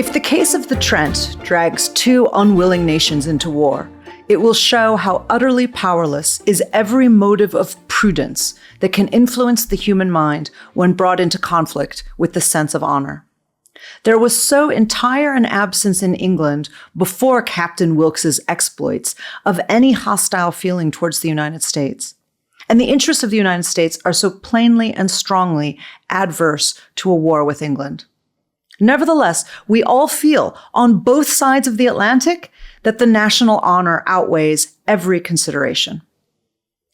If the case of the Trent drags two unwilling nations into war, it will show how utterly powerless is every motive of prudence that can influence the human mind when brought into conflict with the sense of honor. There was so entire an absence in England before Captain Wilkes's exploits of any hostile feeling towards the United States. And the interests of the United States are so plainly and strongly adverse to a war with England. Nevertheless, we all feel on both sides of the Atlantic that the national honor outweighs every consideration.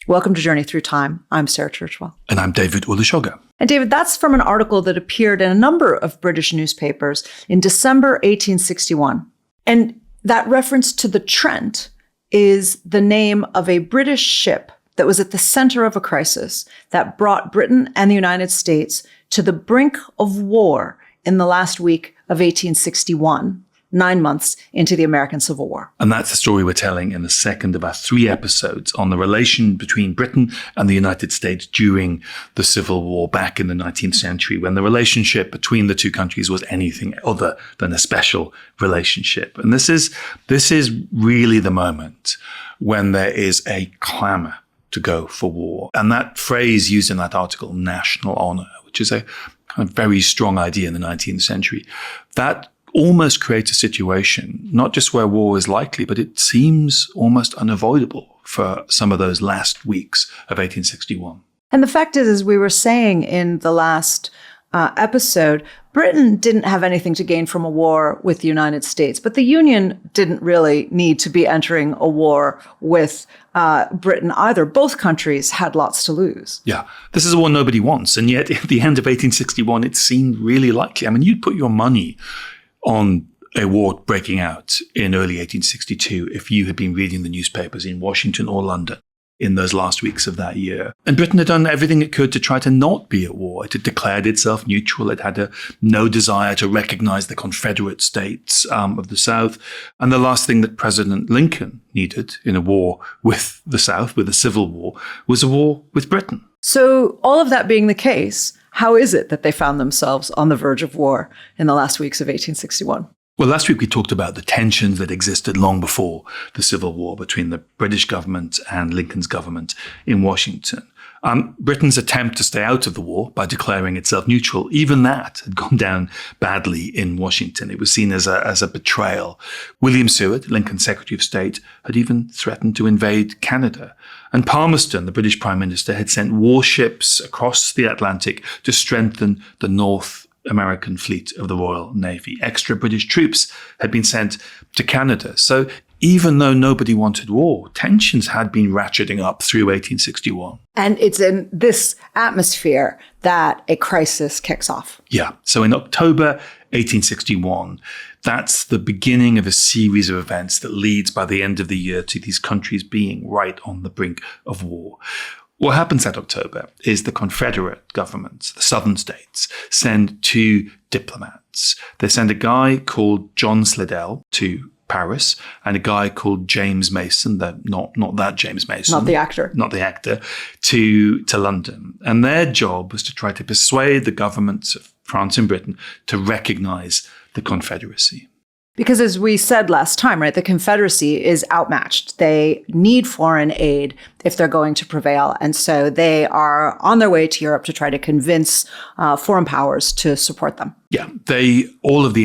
Welcome to Journey Through Time. I'm Sarah Churchwell. And I'm David Olusoga. And David, that's from an article that appeared in a number of British newspapers in December 1861. And that reference to the Trent is the name of a British ship that was at the center of a crisis that brought Britain and the United States to the brink of war in the last week of 1861, 9 months into the American Civil War. And that's the story we're telling in the second of our 3 episodes on the relation between Britain and the United States during the Civil War back in the 19th century, when the relationship between the two countries was anything other than a special relationship. And this is really the moment when there is a clamor to go for war. And that phrase used in that article, national honor, which is a kind of very strong idea in the 19th century, that almost creates a situation, not just where war is likely, but it seems almost unavoidable for some of those last weeks of 1861. And the fact is, as we were saying in the last episode, Britain didn't have anything to gain from a war with the United States, but the Union didn't really need to be entering a war with Britain either. Both countries had lots to lose. Yeah, this is a war nobody wants. And yet at the end of 1861, it seemed really likely. I mean, you'd put your money on a war breaking out in early 1862 if you had been reading the newspapers in Washington or London in those last weeks of that year. And Britain had done everything it could to try to not be at war. It had declared itself neutral. It had no desire to recognize the Confederate states of the South. And the last thing that President Lincoln needed in a war with the South, with a civil war, was a war with Britain. So all of that being the case, how is it that they found themselves on the verge of war in the last weeks of 1861? Well, last week we talked about the tensions that existed long before the Civil War between the British government and Lincoln's government in Washington. Britain's attempt to stay out of the war by declaring itself neutral, even that had gone down badly in Washington. It was seen as a betrayal. William Seward, Lincoln's Secretary of State, had even threatened to invade Canada. And Palmerston, the British Prime Minister, had sent warships across the Atlantic to strengthen the North American fleet of the Royal Navy. Extra British troops had been sent to Canada. So even though nobody wanted war, tensions had been ratcheting up through 1861. And it's in this atmosphere that a crisis kicks off. Yeah. So in October 1861, that's the beginning of a series of events that leads by the end of the year to these countries being right on the brink of war. What happens that October is the Confederate governments, the southern states, send 2 diplomats. They send a guy called John Slidell to Paris and a guy called James Mason, not that James Mason. Not the actor. Not the actor, to London. And their job was to try to persuade the governments of France and Britain to recognize the Confederacy. Because as we said last time, right, the Confederacy is outmatched. They need foreign aid if they're going to prevail. And so they are on their way to Europe to try to convince foreign powers to support them. Yeah, almost all of the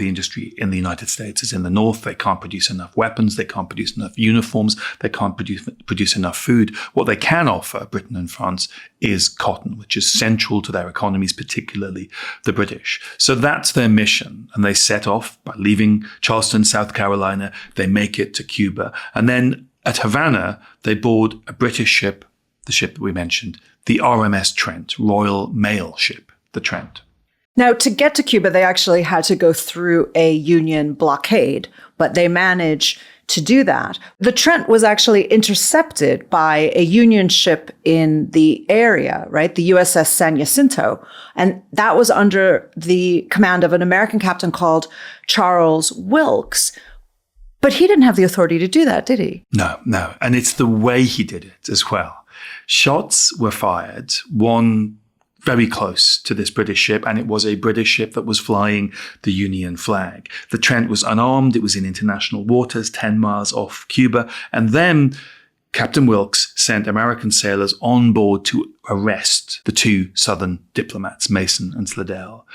industry in the United States is in the North. They can't produce enough weapons. They can't produce enough uniforms. They can't produce enough food. What they can offer, Britain and France, is cotton, which is central to their economies, particularly the British. So that's their mission. And they set off by leaving Charleston, South Carolina. They make it to Cuba. And then at Havana, they board a British ship, the ship that we mentioned, the RMS Trent, Royal Mail ship, the Trent. Now, to get to Cuba, they actually had to go through a Union blockade, but they managed to do that. The Trent was actually intercepted by a Union ship in the area, right? The USS San Jacinto. And that was under the command of an American captain called Charles Wilkes. But he didn't have the authority to do that, did he? No. And it's the way he did it as well. Shots were fired, one very close to this British ship, and it was a British ship that was flying the Union flag. The Trent was unarmed. It was in international waters, 10 miles off Cuba. And then Captain Wilkes sent American sailors on board to arrest the two Southern diplomats, Mason and Slidell.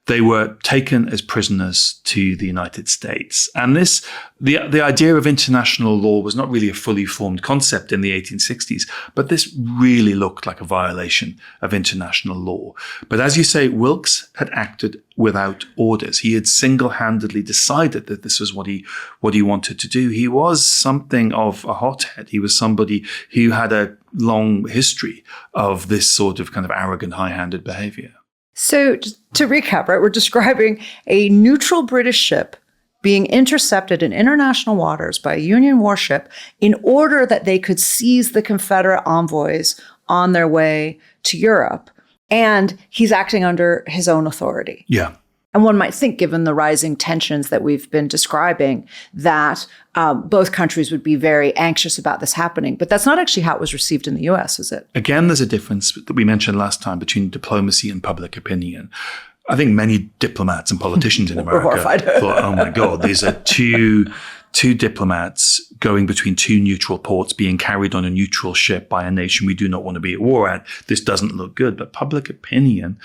They were taken as prisoners to the United States. And the idea of international law was not really a fully formed concept in the 1860s, but this really looked like a violation of international law. But as you say, Wilkes had acted without orders. He had single-handedly decided that this was what he wanted to do. He was something of a hothead. He was somebody who had a long history of this sort of kind of arrogant, high-handed behavior. So just to recap, right, we're describing a neutral British ship being intercepted in international waters by a Union warship in order that they could seize the Confederate envoys on their way to Europe. And he's acting under his own authority. Yeah. And one might think, given the rising tensions that we've been describing, that both countries would be very anxious about this happening. But that's not actually how it was received in the U.S., is it? Again, there's a difference that we mentioned last time between diplomacy and public opinion. I think many diplomats and politicians in America thought, oh my God, these are two diplomats going between two neutral ports, being carried on a neutral ship by a nation we do not want to be at war at. This doesn't look good. But public opinion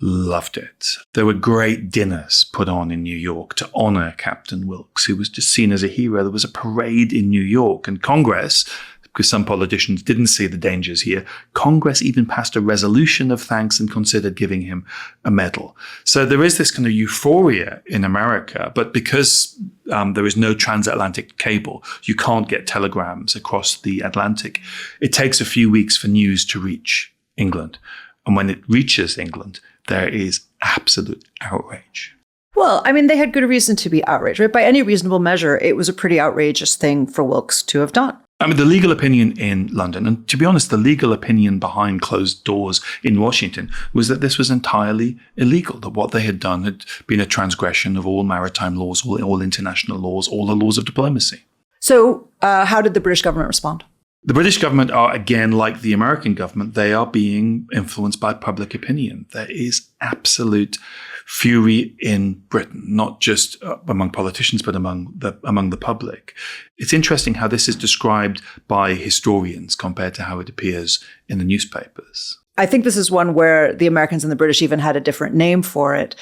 loved it. There were great dinners put on in New York to honor Captain Wilkes, who was just seen as a hero. There was a parade in New York, and Congress, because some politicians didn't see the dangers here, Congress even passed a resolution of thanks and considered giving him a medal. So there is this kind of euphoria in America, but because there is no transatlantic cable, you can't get telegrams across the Atlantic. It takes a few weeks for news to reach England. And when it reaches England, there is absolute outrage. Well, I mean, they had good reason to be outraged, right? By any reasonable measure, it was a pretty outrageous thing for Wilkes to have done. I mean, the legal opinion in London, and to be honest, the legal opinion behind closed doors in Washington was that this was entirely illegal, that what they had done had been a transgression of all maritime laws, all international laws, all the laws of diplomacy. So how did the British government respond? The British government are, again, like the American government, they are being influenced by public opinion. There is absolute fury in Britain, not just among politicians, but among the public. It's interesting how this is described by historians compared to how it appears in the newspapers. I think this is one where the Americans and the British even had a different name for it,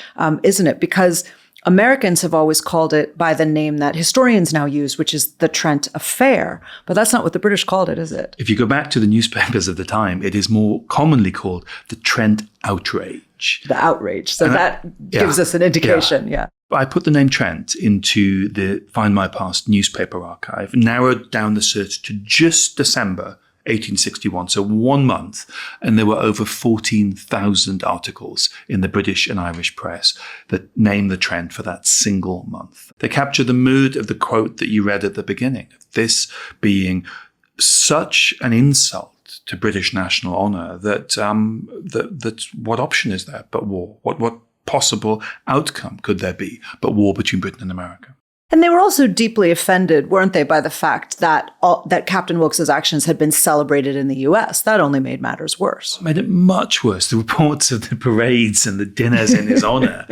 isn't it? Because Americans have always called it by the name that historians now use, which is the Trent Affair. But that's not what the British called it, is it? If you go back to the newspapers of the time, it is more commonly called the Trent Outrage. The outrage. So that gives us an indication, yeah. I put the name Trent into the Find My Past newspaper archive, narrowed down the search to just December 1861, so 1 month, and there were over 14,000 articles in the British and Irish press that named the Trent for that single month. They capture the mood of the quote that you read at the beginning, this being such an insult to British national honour that what option is there but war? What possible outcome could there be but war between Britain and America? And they were also deeply offended, weren't they, by the fact that that Captain Wilkes's actions had been celebrated in the U.S. That only made matters worse. Made it much worse. The reports of the parades and the dinners in his honor.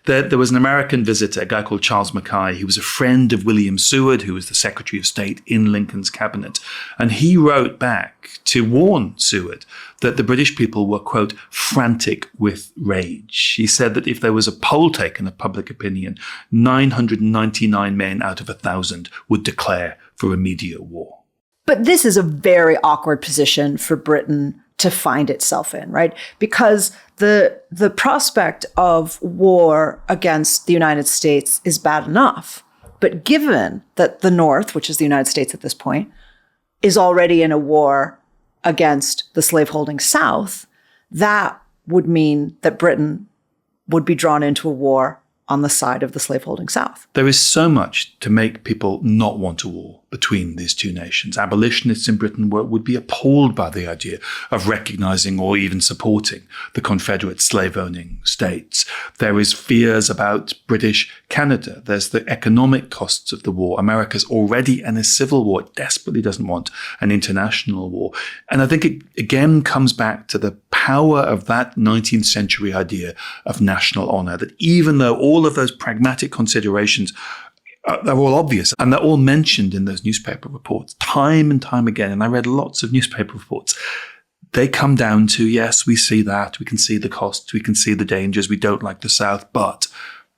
There was an American visitor, a guy called Charles Mackay. He was a friend of William Seward, who was the Secretary of State in Lincoln's cabinet. And he wrote back to warn Seward that the British people were, quote, frantic with rage. He said that if there was a poll taken of public opinion, 999 men out of 1,000 would declare for immediate war. But this is a very awkward position for Britain to find itself in, right? Because the prospect of war against the United States is bad enough. But given that the North, which is the United States at this point, is already in a war against the slaveholding South, that would mean that Britain would be drawn into a war on the side of the slaveholding South. There is so much to make people not want a war between these two nations. Abolitionists in Britain would be appalled by the idea of recognizing or even supporting the Confederate slave-owning states. There is fears about British Canada. There's the economic costs of the war. America's already in a civil war. It desperately doesn't want an international war. And I think it again comes back to the power of that 19th century idea of national honor, that even though all of those pragmatic considerations they're all obvious, and they're all mentioned in those newspaper reports time and time again. And I read lots of newspaper reports. They come down to, yes, we see that. We can see the costs. We can see the dangers. We don't like the South, but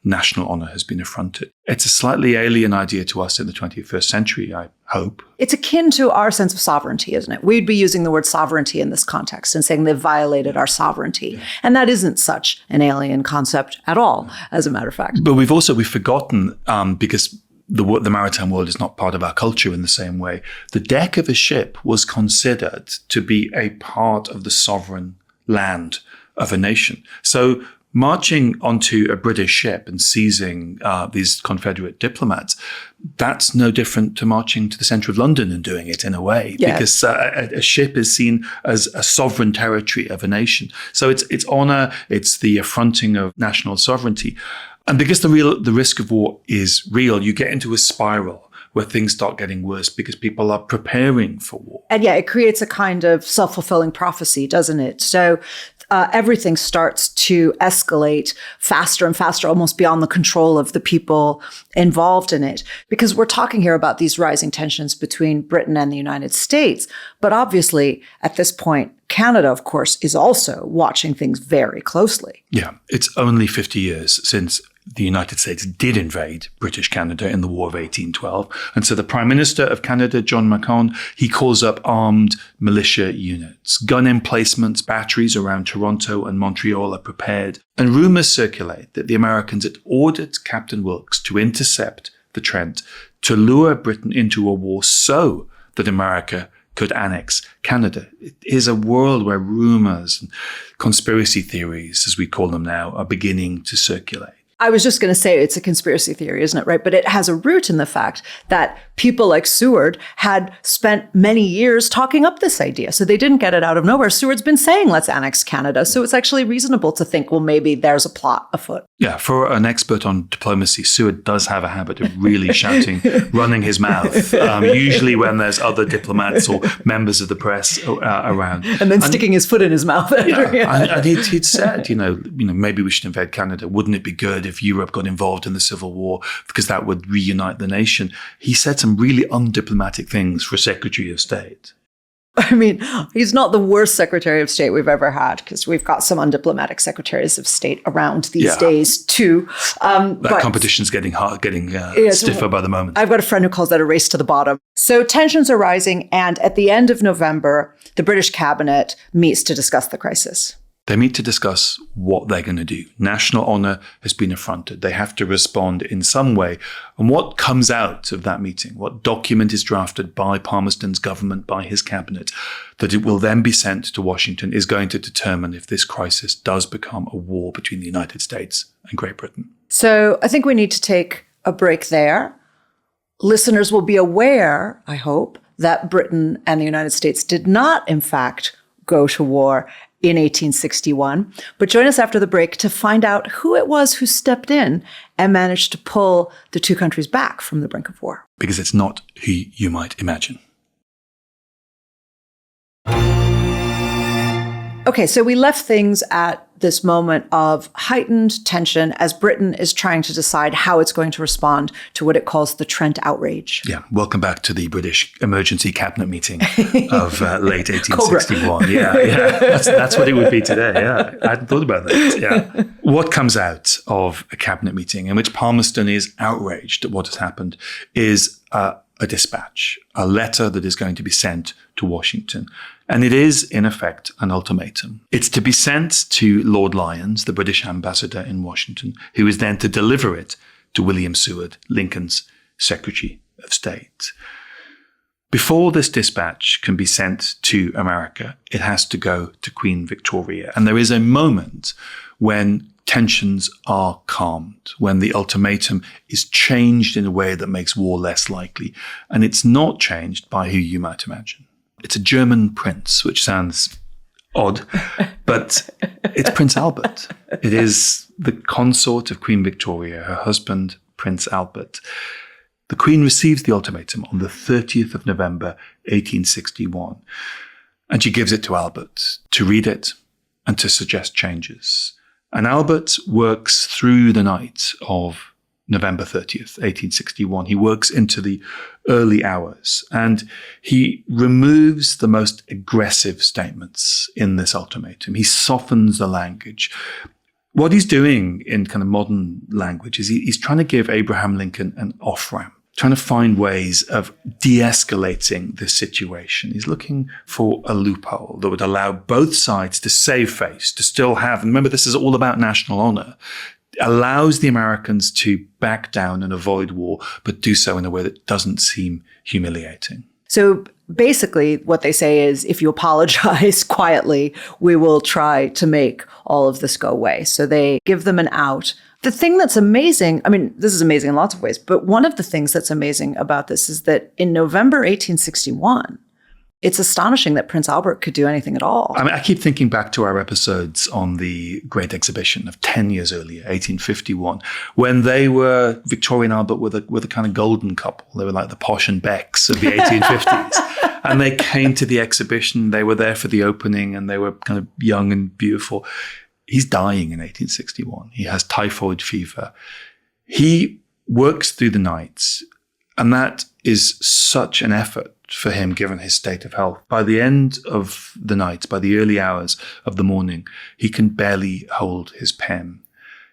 national honor has been affronted. It's a slightly alien idea to us in the 21st century, I hope. It's akin to our sense of sovereignty, isn't it? We'd be using the word sovereignty in this context and saying they've violated our sovereignty. Yeah. And that isn't such an alien concept at all, as a matter of fact. But we've forgotten, because the maritime world is not part of our culture in the same way. The deck of a ship was considered to be a part of the sovereign land of a nation. So marching onto a British ship and seizing these Confederate diplomats, that's no different to marching to the centre of London and doing it in a way, because a ship is seen as a sovereign territory of a nation. So it's honour, it's the affronting of national sovereignty. And because the risk of war is real, you get into a spiral where things start getting worse because people are preparing for war. And it creates a kind of self-fulfilling prophecy, doesn't it? So everything starts to escalate faster and faster, almost beyond the control of the people involved in it. Because we're talking here about these rising tensions between Britain and the United States. But obviously, at this point, Canada, of course, is also watching things very closely. Yeah, it's only 50 years since the United States did invade British Canada in the War of 1812. And so the Prime Minister of Canada, John Macon, he calls up armed militia units. Gun emplacements, batteries around Toronto and Montreal are prepared. And rumors circulate that the Americans had ordered Captain Wilkes to intercept the Trent to lure Britain into a war so that America could annex Canada. It is a world where rumors and conspiracy theories, as we call them now, are beginning to circulate. I was just going to say it's a conspiracy theory, isn't it? Right. But it has a root in the fact that people like Seward had spent many years talking up this idea. So they didn't get it out of nowhere. Seward's been saying, let's annex Canada. So it's actually reasonable to think, well, maybe there's a plot afoot. Yeah. For an expert on diplomacy, Seward does have a habit of really shouting, running his mouth, usually when there's other diplomats or members of the press around. And then sticking his foot in his mouth. And he'd said, maybe we should invade Canada. Wouldn't it be good if Europe got involved in the Civil War, because that would reunite the nation? He said some really undiplomatic things for Secretary of State. I mean, he's not the worst Secretary of State we've ever had, because we've got some undiplomatic Secretaries of State around these days too. That competition's getting stiffer by the moment. I've got a friend who calls that a race to the bottom. So tensions are rising, and at the end of November, the British cabinet meets to discuss the crisis. They meet to discuss what they're going to do. National honour has been affronted. They have to respond in some way. And what comes out of that meeting, what document is drafted by Palmerston's government, by his cabinet, that it will then be sent to Washington, is going to determine if this crisis does become a war between the United States and Great Britain. So I think we need to take a break there. Listeners will be aware, I hope, that Britain and the United States did not, in fact, go to war in 1861. But join us after the break to find out who it was who stepped in and managed to pull the two countries back from the brink of war. Because it's not who you might imagine. Okay, so we left things at this moment of heightened tension as Britain is trying to decide how it's going to respond to what it calls the Trent outrage. Yeah, welcome back to the British emergency cabinet meeting of late 1861. Yeah. That's what it would be today. Yeah, I hadn't thought about that. Yeah. What comes out of a cabinet meeting in which Palmerston is outraged at what has happened is a dispatch, a letter that is going to be sent to Washington. And it is, in effect, an ultimatum. It's to be sent to Lord Lyons, the British ambassador in Washington, who is then to deliver it to William Seward, Lincoln's Secretary of State. Before this dispatch can be sent to America, it has to go to Queen Victoria. And there is a moment when tensions are calmed, when the ultimatum is changed in a way that makes war less likely. And it's not changed by who you might imagine. It's a German prince, which sounds odd, but it's Prince Albert. It is the consort of Queen Victoria, her husband, Prince Albert. The Queen receives the ultimatum on the 30th of November, 1861, and she gives it to Albert to read it and to suggest changes. And Albert works through the night of November 30th, 1861. He works into the early hours, and he removes the most aggressive statements in this ultimatum. He softens the language. What he's doing in kind of modern language is he's trying to give Abraham Lincoln an off-ramp, trying to find ways of de-escalating this situation. He's looking for a loophole that would allow both sides to save face, to still have, and remember, this is all about national honor, allows the Americans to back down and avoid war, but do so in a way that doesn't seem humiliating. So basically what they say is, if you apologize quietly, we will try to make all of this go away. So they give them an out. The thing that's amazing, I mean, this is amazing in lots of ways, but one of the things that's amazing about this is that in November 1861, it's astonishing that Prince Albert could do anything at all. I mean, I keep thinking back to our episodes on the Great Exhibition of 10 years earlier, 1851, when Victoria and Albert were the kind of golden couple. They were like the Posh and Becks of the 1850s. And they came to the exhibition. They were there for the opening, and they were kind of young and beautiful. He's dying in 1861. He has typhoid fever. He works through the nights, and that is such an effort for him, given his state of health. By the end of the night, by the early hours of the morning, he can barely hold his pen.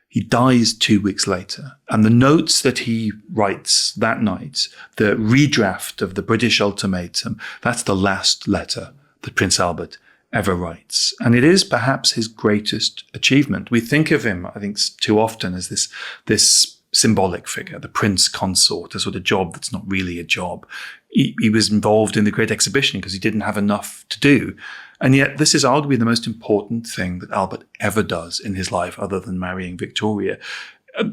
He dies 2 weeks later. And the notes that he writes that night, the redraft of the British ultimatum, that's the last letter that Prince Albert ever writes. And it is perhaps his greatest achievement. We think of him, I think, too often as this symbolic figure, the prince consort, a sort of job that's not really a job. He was involved in the Great Exhibition because he didn't have enough to do. And yet this is arguably the most important thing that Albert ever does in his life, other than marrying Victoria.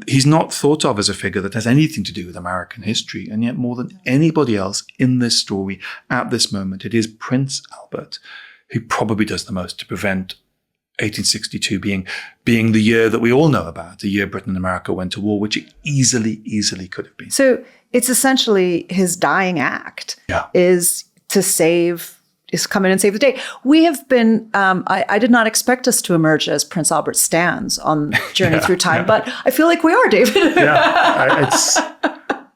He's not thought of as a figure that has anything to do with American history. And yet more than anybody else in this story at this moment, it is Prince Albert who probably does the most to prevent 1862 being the year that we all know about, the year Britain and America went to war, which it easily could have been. So it's essentially his dying act is come in and save the day. We have been, I did not expect us to emerge as Prince Albert stands on Journey Through Time, but I feel like we are, David.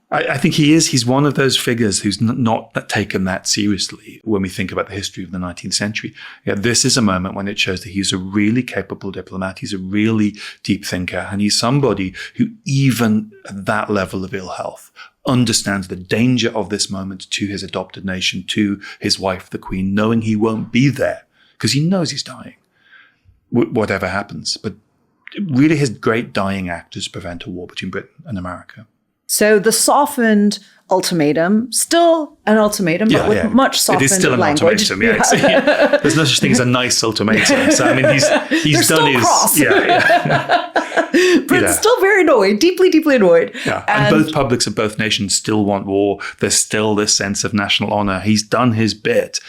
I think he's one of those figures who's not taken that seriously when we think about the history of the 19th century. Yeah, this is a moment when it shows that he's a really capable diplomat. He's a really deep thinker, and he's somebody who, even at that level of ill health, understands the danger of this moment to his adopted nation, to his wife, the Queen, knowing he won't be there because he knows he's dying, whatever happens. But really his great dying act is to prevent a war between Britain and America. So the softened ultimatum, still an ultimatum, but with much softened language. It is still an ultimatum, There's no such thing as a nice ultimatum. So, I mean, he's done his... Cross. But still very annoyed, deeply annoyed. Yeah. And both publics of both nations still want war. There's still this sense of national honor. He's done his bit,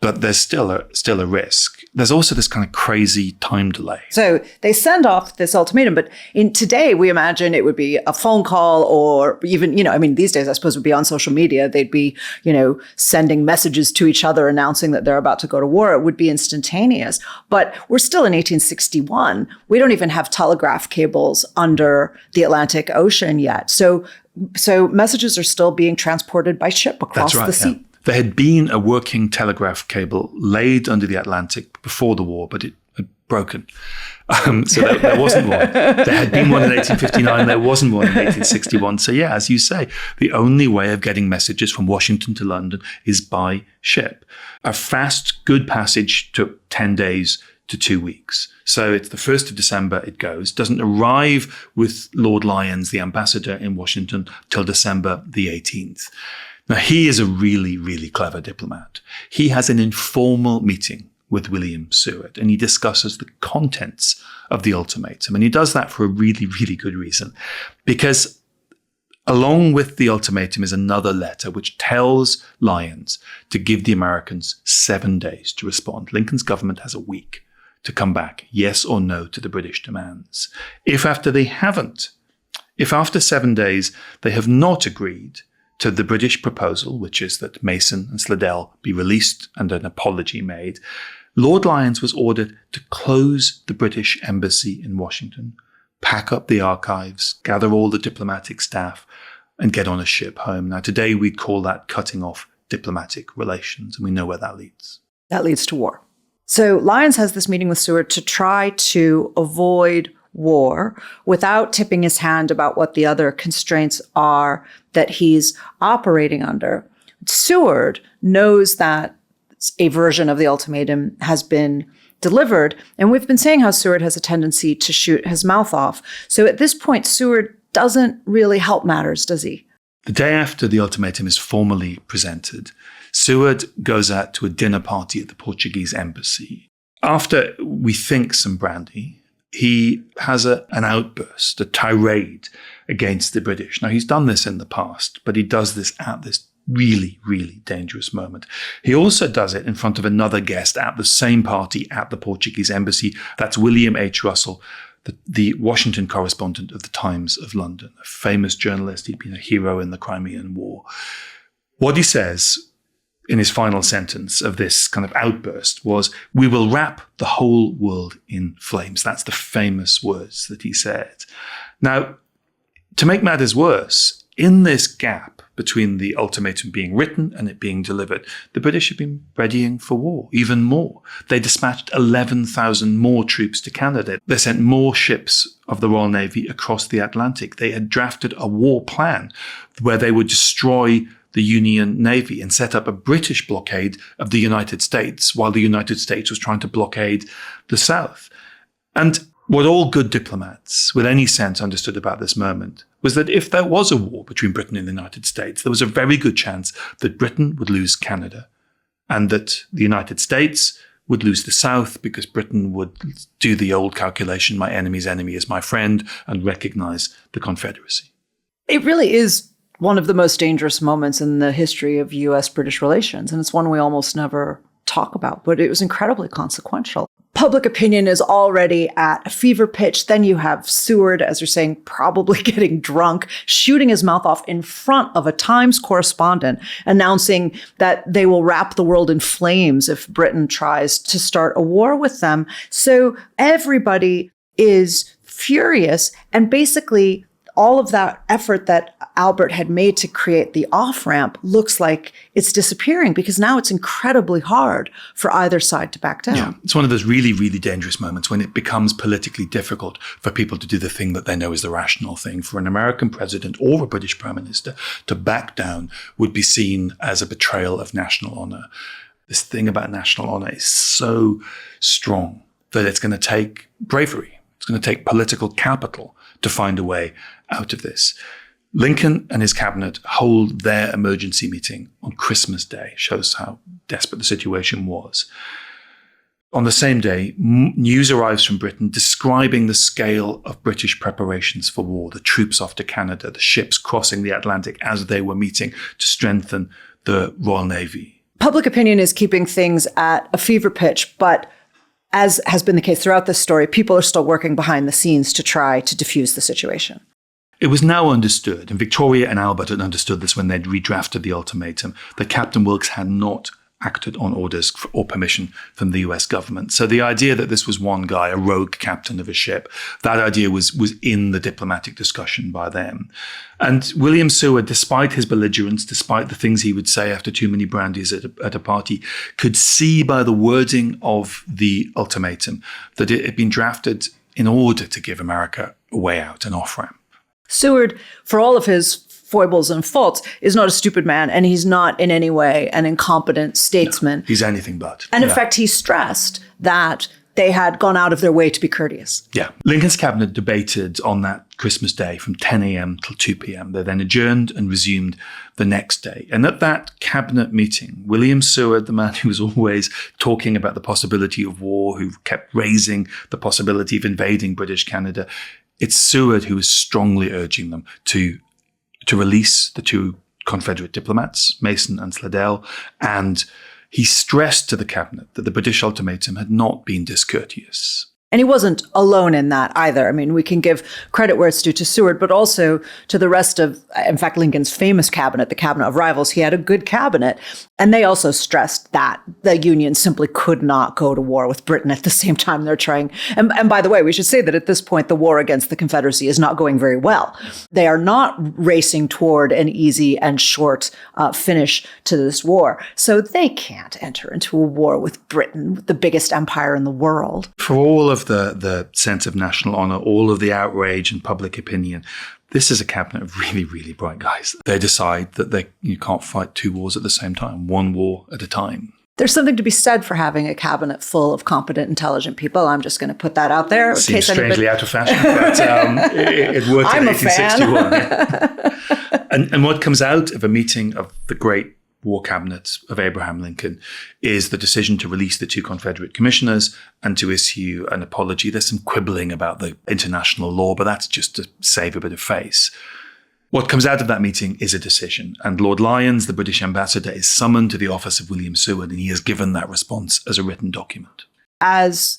but there's still a risk. There's also this kind of crazy time delay. So they send off this ultimatum, but today we imagine it would be a phone call, or even, these days I suppose it would be on social media. They'd be, sending messages to each other announcing that they're about to go to war. It would be instantaneous. But we're still in 1861. We don't even have telegraph cables under the Atlantic Ocean yet. So messages are still being transported by ship across the sea. Yeah. There had been a working telegraph cable laid under the Atlantic before the war, but it had broken. So there wasn't one. There had been one in 1859. There wasn't one in 1861. So yeah, as you say, the only way of getting messages from Washington to London is by ship. A fast, good passage took 10 days to 2 weeks. So it's the 1st of December it goes. Doesn't arrive with Lord Lyons, the ambassador in Washington, till December the 18th. Now, he is a really, really clever diplomat. He has an informal meeting with William Seward, and he discusses the contents of the ultimatum. And he does that for a really, really good reason, because along with the ultimatum is another letter which tells Lyons to give the Americans 7 days to respond. Lincoln's government has a week to come back, yes or no, to the British demands. If after 7 days they have not agreed to the British proposal, which is that Mason and Slidell be released and an apology made, Lord Lyons was ordered to close the British embassy in Washington, pack up the archives, gather all the diplomatic staff, and get on a ship home. Now, today we'd call that cutting off diplomatic relations, and we know where that leads. That leads to war. So Lyons has this meeting with Seward to try to avoid war without tipping his hand about what the other constraints are that he's operating under. Seward knows that a version of the ultimatum has been delivered, and we've been saying how Seward has a tendency to shoot his mouth off. So at this point, Seward doesn't really help matters, does he? The day after the ultimatum is formally presented, Seward goes out to a dinner party at the Portuguese embassy. After, we think, some brandy, he has an outburst, a tirade against the British. Now, he's done this in the past, but he does this at this really, really dangerous moment. He also does it in front of another guest at the same party at the Portuguese embassy. That's William H. Russell, the Washington correspondent of the Times of London, a famous journalist. He'd been a hero in the Crimean War. What he says in his final sentence of this kind of outburst was, "We will wrap the whole world in flames." That's the famous words that he said. Now, to make matters worse, in this gap between the ultimatum being written and it being delivered, the British have been readying for war, even more. They dispatched 11,000 more troops to Canada. They sent more ships of the Royal Navy across the Atlantic. They had drafted a war plan where they would destroy the Union Navy and set up a British blockade of the United States while the United States was trying to blockade the South. And what all good diplomats with any sense understood about this moment was that if there was a war between Britain and the United States, there was a very good chance that Britain would lose Canada and that the United States would lose the South because Britain would do the old calculation, my enemy's enemy is my friend, and recognize the Confederacy. It really is one of the most dangerous moments in the history of U.S.-British relations, and it's one we almost never talk about, but it was incredibly consequential. Public opinion is already at a fever pitch. Then you have Seward, as you're saying, probably getting drunk, shooting his mouth off in front of a Times correspondent, announcing that they will wrap the world in flames if Britain tries to start a war with them. So everybody is furious, and basically all of that effort that Albert had made to create the off-ramp looks like it's disappearing because now it's incredibly hard for either side to back down. Yeah, it's one of those really, really dangerous moments when it becomes politically difficult for people to do the thing that they know is the rational thing. For an American president or a British prime minister to back down would be seen as a betrayal of national honor. This thing about national honor is so strong that it's going to take bravery. It's going to take political capital to find a way out of this. Lincoln and his cabinet hold their emergency meeting on Christmas Day. Shows how desperate the situation was. On the same day, news arrives from Britain describing the scale of British preparations for war, the troops off to Canada, the ships crossing the Atlantic as they were meeting to strengthen the Royal Navy. Public opinion is keeping things at a fever pitch, but as has been the case throughout this story, people are still working behind the scenes to try to diffuse the situation. It was now understood, and Victoria and Albert had understood this when they'd redrafted the ultimatum, that Captain Wilkes had not acted on orders or permission from the US government. So the idea that this was one guy, a rogue captain of a ship, that idea was in the diplomatic discussion by them. And William Seward, despite his belligerence, despite the things he would say after too many brandies at a party, could see by the wording of the ultimatum that it had been drafted in order to give America a way out, an off-ramp. Seward, for all of his foibles and faults, is not a stupid man, and he's not in any way an incompetent statesman. No, he's anything but. And in fact, he stressed that they had gone out of their way to be courteous. Yeah. Lincoln's cabinet debated on that Christmas Day from 10 a.m. till 2 p.m. They then adjourned and resumed the next day. And at that cabinet meeting, William Seward, the man who was always talking about the possibility of war, who kept raising the possibility of invading British Canada, it's Seward who was strongly urging them to release the two Confederate diplomats, Mason and Slidell, and he stressed to the cabinet that the British ultimatum had not been discourteous. And he wasn't alone in that either. I mean, we can give credit where it's due to Seward, but also to the rest of, in fact, Lincoln's famous cabinet, the cabinet of rivals. He had a good cabinet. And they also stressed that the Union simply could not go to war with Britain at the same time they're trying. And by the way, we should say that at this point, the war against the Confederacy is not going very well. They are not racing toward an easy and short finish to this war. So they can't enter into a war with Britain, the biggest empire in the world. For all of the sense of national honor, all of the outrage and public opinion, this is a cabinet of really, really bright guys. They decide that you can't fight two wars at the same time, one war at a time. There's something to be said for having a cabinet full of competent, intelligent people. I'm just going to put that out there. It seems strangely out of fashion, but it worked in 1861. And what comes out of a meeting of the great war cabinet of Abraham Lincoln is the decision to release the two Confederate commissioners and to issue an apology. There's some quibbling about the international law, but that's just to save a bit of face. What comes out of that meeting is a decision, and Lord Lyons, the British ambassador, is summoned to the office of William Seward, and he has given that response as a written document. As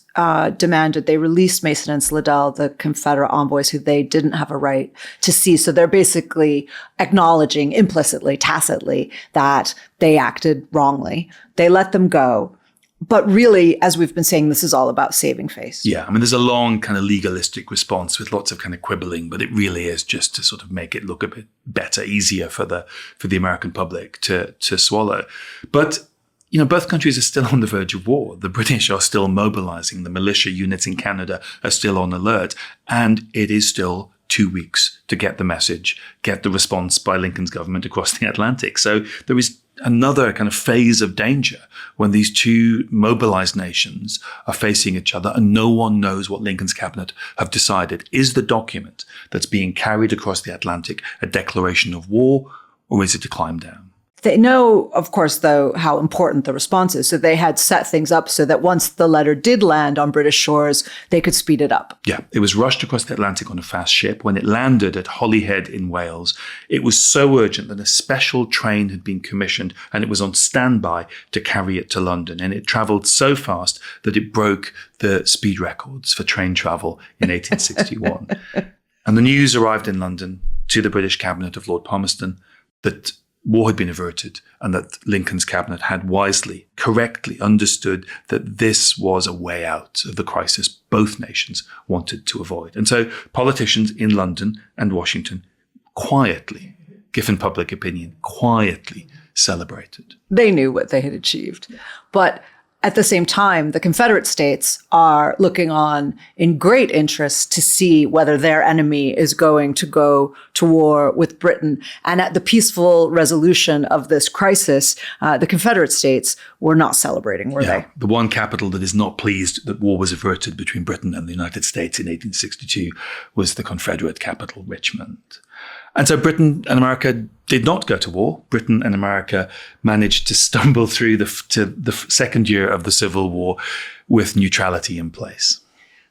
demanded, they released Mason and Slidell, the Confederate envoys who they didn't have a right to see. So they're basically acknowledging implicitly, tacitly, that they acted wrongly. They let them go. But really, as we've been saying, this is all about saving face. Yeah, I mean, there's a long kind of legalistic response with lots of kind of quibbling, but it really is just to sort of make it look a bit better, easier for the American public to swallow. But you know, both countries are still on the verge of war. The British are still mobilizing. The militia units in Canada are still on alert. And it is still 2 weeks to get the message, get the response by Lincoln's government across the Atlantic. So there is another kind of phase of danger when these two mobilized nations are facing each other and no one knows what Lincoln's cabinet have decided. Is the document that's being carried across the Atlantic a declaration of war, or is it a climb down? They know, of course, though, how important the response is. So they had set things up so that once the letter did land on British shores, they could speed it up. Yeah, it was rushed across the Atlantic on a fast ship. When it landed at Holyhead in Wales, it was so urgent that a special train had been commissioned and it was on standby to carry it to London. And it travelled so fast that it broke the speed records for train travel in 1861. And the news arrived in London to the British cabinet of Lord Palmerston that war had been averted and that Lincoln's cabinet had wisely, correctly understood that this was a way out of the crisis both nations wanted to avoid. And so politicians in London and Washington quietly, given public opinion, quietly celebrated. They knew what they had achieved. But at the same time, the Confederate States are looking on in great interest to see whether their enemy is going to go to war with Britain. And at the peaceful resolution of this crisis, the Confederate States were not celebrating, were they? The one capital that is not pleased that war was averted between Britain and the United States in 1862 was the Confederate capital, Richmond. And so Britain and America did not go to war. Britain and America managed to stumble through to the second year of the Civil War with neutrality in place.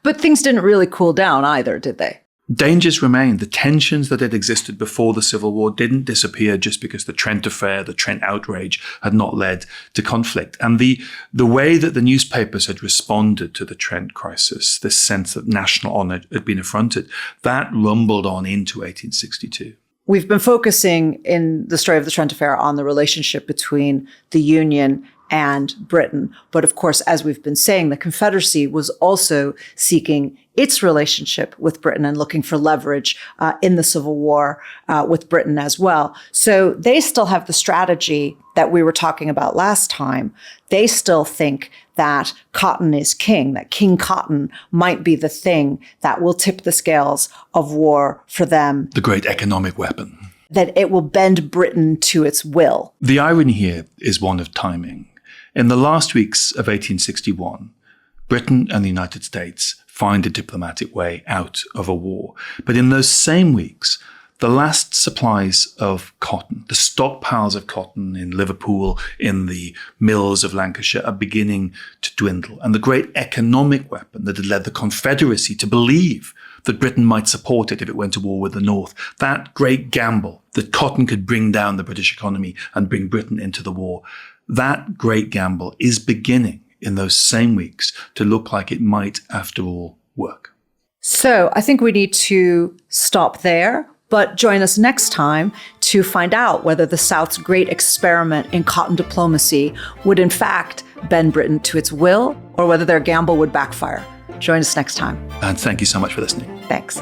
But things didn't really cool down either, did they? Dangers remained. The tensions that had existed before the Civil War didn't disappear just because the Trent Affair, the Trent outrage, had not led to conflict. And the way that the newspapers had responded to the Trent crisis, this sense that national honor had been affronted, that rumbled on into 1862. We've been focusing in the story of the Trent Affair on the relationship between the Union and Britain. But of course, as we've been saying, the Confederacy was also seeking its relationship with Britain and looking for leverage in the Civil War with Britain as well. So they still have the strategy that we were talking about last time. They still think that cotton is king, that King Cotton might be the thing that will tip the scales of war for them. The great economic weapon. That it will bend Britain to its will. The irony here is one of timing. In the last weeks of 1861, Britain and the United States find a diplomatic way out of a war. But in those same weeks, the last supplies of cotton, the stockpiles of cotton in Liverpool, in the mills of Lancashire, are beginning to dwindle. And the great economic weapon that had led the Confederacy to believe that Britain might support it if it went to war with the North, that great gamble that cotton could bring down the British economy and bring Britain into the war, that great gamble is beginning in those same weeks to look like it might, after all, work. So I think we need to stop there, but join us next time to find out whether the South's great experiment in cotton diplomacy would in fact bend Britain to its will, or whether their gamble would backfire. Join us next time. And thank you so much for listening. Thanks.